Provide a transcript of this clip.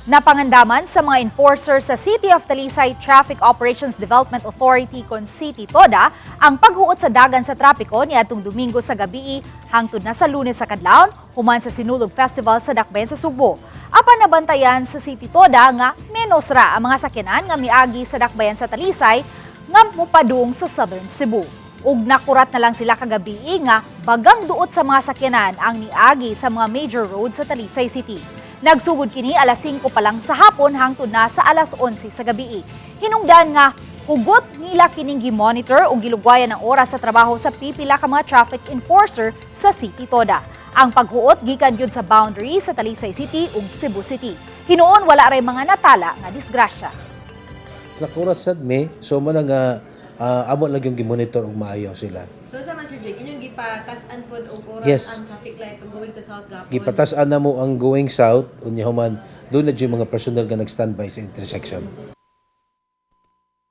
Napangandaman sa mga enforcer sa City of Talisay Traffic Operations Development Authority kon CT-TODA ang paghuot sa dagan sa trapiko niadtong Domingo sa gabii hangtud na sa Lunes sa kadlawon human sa Sinulog Festival sa Dakbayan sa Subo. Apan nabantayan sa CT-TODA nga menos ra ang mga sakyanan nga miagi sa Dakbayan sa Talisay nga mopadung sa Southern Cebu. Ug nakurat na lang sila kagabii nga bagang duot sa mga sakyanan ang niagi sa mga major roads sa Talisay City. Nagsugod kini alas 5 pa lang sa hapon hangtod na sa alas 11 sa gabii. Hinungdan nga hugot nila kining gi-monitor o gilugwayan ng oras sa trabaho sa pipila ka mga traffic enforcer sa CT-TODA. Ang paghuot gikan gyud sa boundary sa Talisay City ug Cebu City. Hinuon wala ray mga natala nga disgrasya. Nakurat sad me, so mo nga amo lang yung gi-monitor ug maayo sila. So sa Master Jake, inyong gipatas-an pod og oras Yes. ang traffic light going to South Gapon. Gipatas-an na mo ang going south unya human doon na yung mga personnel nga nag-standby sa intersection.